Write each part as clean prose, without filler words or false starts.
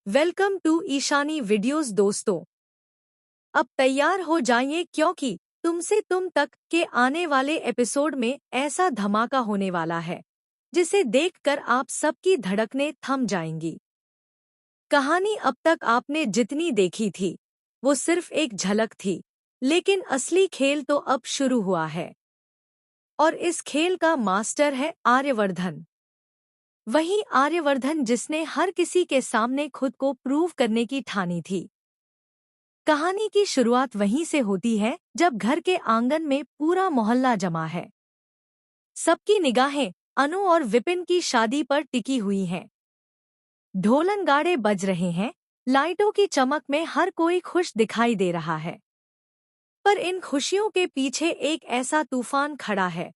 Welcome to Ishani videos दोस्तों। अब तैयार हो जाइए क्योंकि तुमसे तुम तक के आने वाले एपिसोड में ऐसा धमाका होने वाला है जिसे देखकर आप सबकी धड़कनें थम जाएंगी। कहानी अब तक आपने जितनी देखी थी वो सिर्फ एक झलक थी, लेकिन असली खेल तो अब शुरू हुआ है। और इस खेल का मास्टर है आर्यवर्धन। वही आर्यवर्धन जिसने हर किसी के सामने खुद को प्रूव करने की ठानी थी। कहानी की शुरुआत वहीं से होती है जब घर के आंगन में पूरा मोहल्ला जमा है। सबकी निगाहें अनु और विपिन की शादी पर टिकी हुई हैं। ढोल नगाड़े बज रहे हैं, लाइटों की चमक में हर कोई खुश दिखाई दे रहा है। पर इन खुशियों के पीछे एक ऐसा तूफान खड़ा है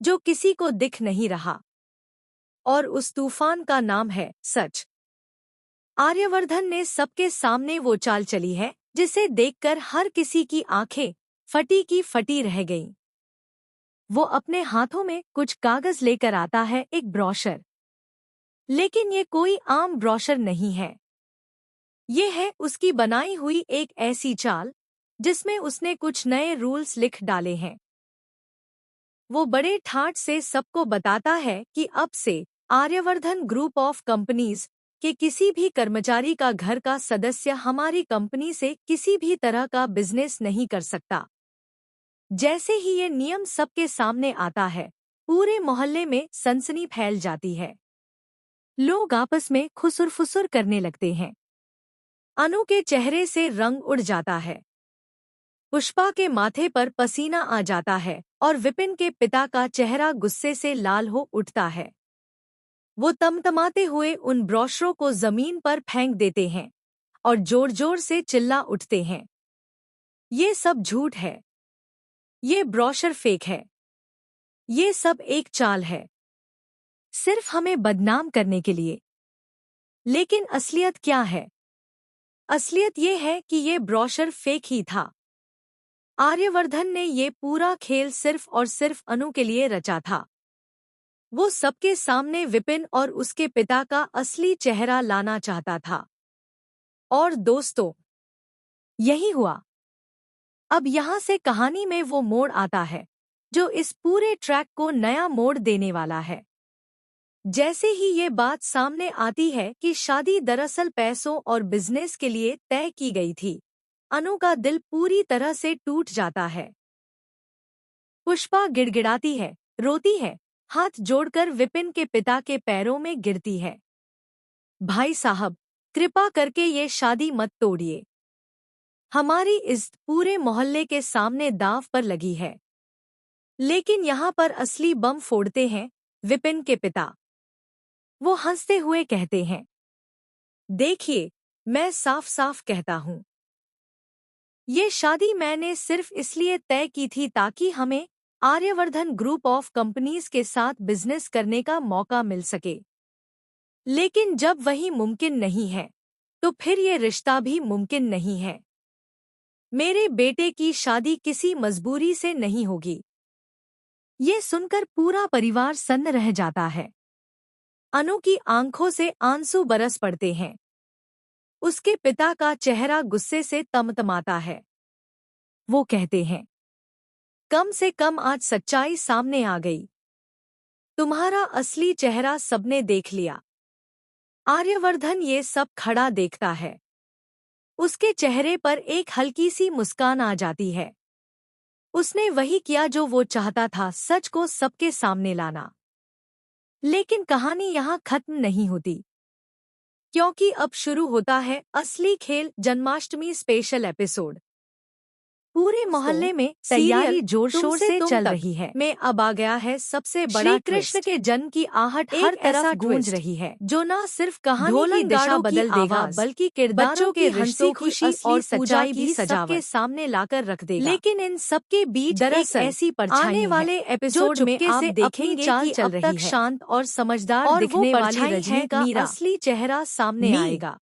जो किसी को दिख नहीं रहा, और उस तूफान का नाम है सच। आर्यवर्धन ने सबके सामने वो चाल चली है जिसे देखकर हर किसी की आंखें फटी की फटी रह गईं। वो अपने हाथों में कुछ कागज लेकर आता है, एक ब्रोशर। लेकिन ये कोई आम ब्रोशर नहीं है। ये है उसकी बनाई हुई एक ऐसी चाल जिसमें उसने कुछ नए रूल्स लिख डाले हैं। वो बड़े ठाठ से सबको बताता है कि अब से आर्यवर्धन ग्रुप ऑफ कंपनीज के किसी भी कर्मचारी का घर का सदस्य हमारी कंपनी से किसी भी तरह का बिजनेस नहीं कर सकता। जैसे ही ये नियम सबके सामने आता है, पूरे मोहल्ले में सनसनी फैल जाती है। लोग आपस में खुसुर-फुसुर करने लगते हैं। अनु के चेहरे से रंग उड़ जाता है, पुष्पा के माथे पर पसीना आ जाता है और विपिन के पिता का चेहरा गुस्से से लाल हो उठता है। वो तमतमाते हुए उन ब्रोशरों को जमीन पर फेंक देते हैं और जोर-जोर से चिल्ला उठते हैं, ये सब झूठ है, ये ब्रोशर फेक है, ये सब एक चाल है, सिर्फ हमें बदनाम करने के लिए। लेकिन असलियत क्या है? असलियत ये है कि ये ब्रोशर फेक ही था। आर्यवर्धन ने ये पूरा खेल सिर्फ और सिर्फ अनु के लिए रचा था। वो सबके सामने विपिन और उसके पिता का असली चेहरा लाना चाहता था। और दोस्तों, यही हुआ। अब यहाँ से कहानी में वो मोड़ आता है जो इस पूरे ट्रैक को नया मोड़ देने वाला है। जैसे ही ये बात सामने आती है कि शादी दरअसल पैसों और बिजनेस के लिए तय की गई थी, अनु का दिल पूरी तरह से टूट जाता है। पुष्पा गिड़गिड़ाती है, रोती है, हाथ जोड़कर विपिन के पिता के पैरों में गिरती है। भाई साहब, कृपा करके ये शादी मत तोड़िए। हमारी इज्जत पूरे मोहल्ले के सामने दांव पर लगी है। लेकिन यहाँ पर असली बम फोड़ते हैं विपिन के पिता। वो हंसते हुए कहते हैं, देखिए, मैं साफ साफ कहता हूँ, ये शादी मैंने सिर्फ इसलिए तय की थी ताकि हमें आर्यवर्धन ग्रुप ऑफ कंपनीज के साथ बिजनेस करने का मौका मिल सके। लेकिन जब वही मुमकिन नहीं है, तो फिर ये रिश्ता भी मुमकिन नहीं है। मेरे बेटे की शादी किसी मजबूरी से नहीं होगी। ये सुनकर पूरा परिवार सन्न रह जाता है। अनु की आंखों से आंसू बरस पड़ते हैं। उसके पिता का चेहरा गुस्से से तमतमाता है। वो कहते हैं, कम से कम आज सच्चाई सामने आ गई। तुम्हारा असली चेहरा सबने देख लिया। आर्यवर्धन ये सब खड़ा देखता है। उसके चेहरे पर एक हल्की सी मुस्कान आ जाती है। उसने वही किया जो वो चाहता था, सच को सबके सामने लाना। लेकिन कहानी यहाँ खत्म नहीं होती, क्योंकि अब शुरू होता है असली खेल, जन्माष्टमी स्पेशल एपिसोड। पूरे मोहल्ले में तैयारी जोर शोर से चल रही है। में अब आ गया है सबसे बड़ा श्री कृष्ण के जन्म की आहट हर तरफ गूंज रही है, जो न सिर्फ कहानी की दिशा बदल देगा बल्कि किरदारों के हंसी खुशी और सच्चाई भी सबके सामने लाकर रख देगा। लेकिन इन सबके बीच दरअसल ऐसी परछाई आने वाले एपिसोड में आप देखेंगे कि अब तक शांत और समझदार दिखने वाली रजनी का असली चेहरा सामने आएगा।